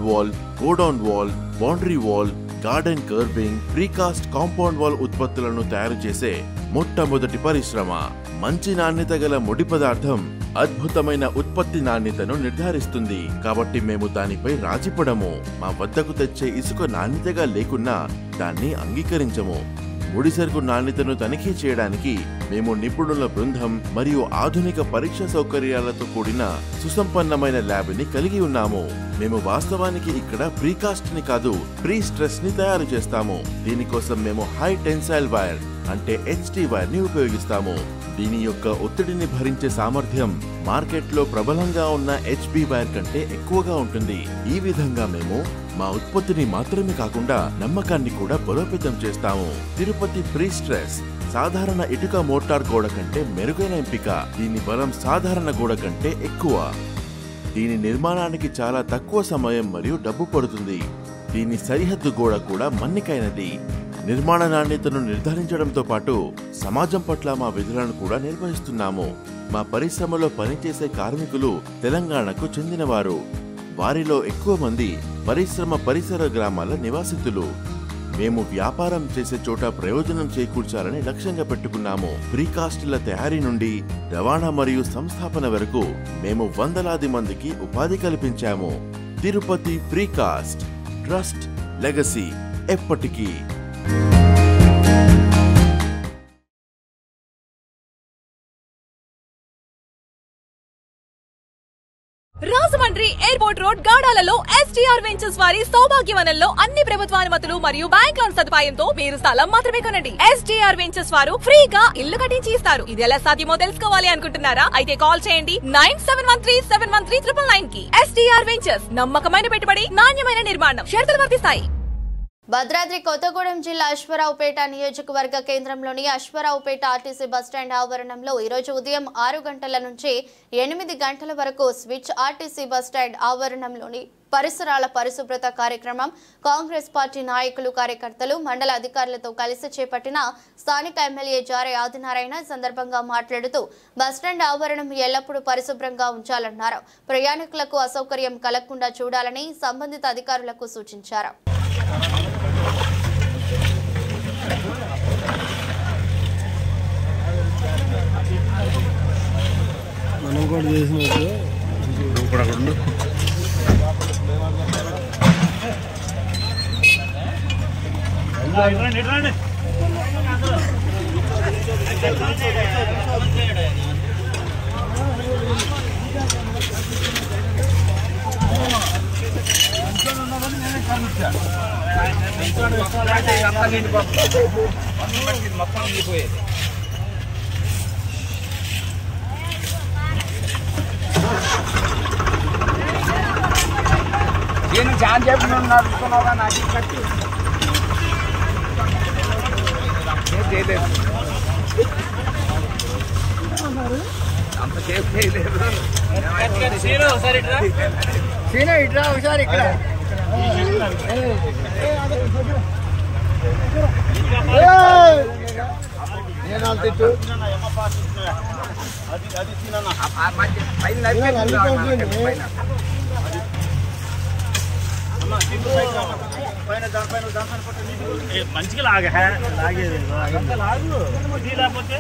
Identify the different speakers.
Speaker 1: Wall, godown wall, boundary wall, garden carving, precast compound wall ఉత్పత్తులను తయారు చేసే మొట్టమొదటి పరిశ్రమ. మంచి నాణ్యత గల ముడి పదార్థం అద్భుతమైన ఉత్పత్తి నాణ్యతను నిర్ధారిస్తుంది. కాబట్టి మేము దానిపై రాజీపడము. మా వద్దకు తెచ్చే ఇసుక నాణ్యతగా లేకున్నా దాన్ని అంగీకరించము. ముడి సరుకు నాణ్యతను తనిఖీ చేయడానికి మేము నిపుణుల బృందం మరియు ఆధునిక పరీక్ష సౌకర్యాలతో కూడిన సుసంపన్నమైన ల్యాబ్ ని కలిగి ఉన్నాము. మేము వాస్తవానికి ఇక్కడ ప్రీకాస్ట్ ని కాదు, ప్రీ స్ట్రెస్ ని తయారు చేస్తాము. దీనికోసం మేము హై టెన్సైల్ వైర్ అంటే HT వైర్ ని ఉపయోగిస్తాము. దీని యొక్క ఒత్తిడిని భరించే సామర్థ్యం మార్కెట్లో ప్రబలంగా ఉన్న HB వైర్ కంటే ఎక్కువగా ఉంటుంది. ఈ విధంగా మేము మా ఉత్పత్తిని మాత్రమే కాకుండా నమ్మకాన్ని కూడా బలోపేతం చేస్తాము. తిరుపతి ప్రీ స్ట్రెస్ సాధారణ ఇటుక మోటార్ గోడ కంటే మెరుగైన ఎంపిక. దీని బలం సాధారణ గోడ కంటే ఎక్కువ. దీని నిర్మాణానికి చాలా తక్కువ సమయం మరియు డబ్బు పడుతుంది. దీని సరిహద్దు గోడ కూడా మన్నికైనది. నిర్మాణ నాణ్యతను నిర్ధారించడంతో పాటు సమాజం పట్ల మా విధులను కూడా నిర్వహిస్తున్నాము. మా పరిశ్రమలో పనిచేసే కార్మికులు తెలంగాణకు చెందినవారు. వారిలో ఎక్కువ మంది పరిశ్రమ పరిసర గ్రామాల నివాసితులు. మేము వ్యాపారం చేసే చోట ప్రయోజనం చేకూర్చాలని లక్ష్యంగా పెట్టుకున్నాము. ప్రీకాస్టుల తయారీ నుండి రవాణా మరియు సంస్థాపన వరకు మేము వందలాది మందికి ఉపాధి కల్పించాము. తిరుపతి ప్రీకాస్ట్, ట్రస్ట్, లెగసీ ఎప్పటికీ.
Speaker 2: రాజమండ్రి ఎయిర్పోర్ట్ రోడ్ గాడాలలో STR వెంచర్స్ వారి సౌభాగ్యవనంలో అన్ని ప్రభుత్వానుమతులు మరియు బ్యాంక్ లోన్ సదుపాయంతో మీరు స్థలం మాత్రమే కొనండి. STR వెంచర్స్ వారు ఫ్రీగా ఇల్లు కట్టించి ఇస్తారు. ఇది ఎలా సాధ్యమో తెలుసుకోవాలి అనుకుంటున్నారా? అయితే కాల్ చేయండి 9713713999 కి. STR వెంచర్స్, నమ్మకమైన పెట్టుబడి, నాణ్యమైన నిర్మాణం. షరతులు వర్తిస్తాయి.
Speaker 3: భద్రాద్రి కొత్తగూడెం జిల్లా అశ్వరావుపేట నియోజకవర్గ కేంద్రంలోని అశ్వరావుపేట ఆర్టీసీ బస్టాండ్ ఆవరణంలో ఈరోజు ఉదయం 6 గంటల నుంచి 8 గంటల వరకు స్విచ్ ఆర్టీసీ బస్టాండ్ ఆవరణంలోని పరిసరాల పరిశుభ్రత కార్యక్రమం కాంగ్రెస్ పార్టీ నాయకులు, కార్యకర్తలు, మండల అధికారులతో కలిసి చేపట్టిన స్థానిక ఎమ్మెల్యే జారే ఆదినారాయణ సందర్భంగా మాట్లాడుతూ బస్టాండ్ ఆవరణం ఎల్లప్పుడూ పరిశుభ్రంగా ఉంచాలన్నారు. ప్రయాణికులకు అసౌకర్యం కలగకుండా చూడాలని సంబంధిత అధికారులకు సూచించారు.
Speaker 4: మనం కూడా చేసినట్టు
Speaker 5: నేను చాలా చెప్పి నడుస్తున్నావుగా నాకు కట్టి చేయలేదు, అంత సేఫ్ చేయలేదు. సీనా ఇట్రా ఒకసారి ఇక్కడ నేను తిట్టు
Speaker 6: మంచిగా లాగేది లాగు లేకపోతే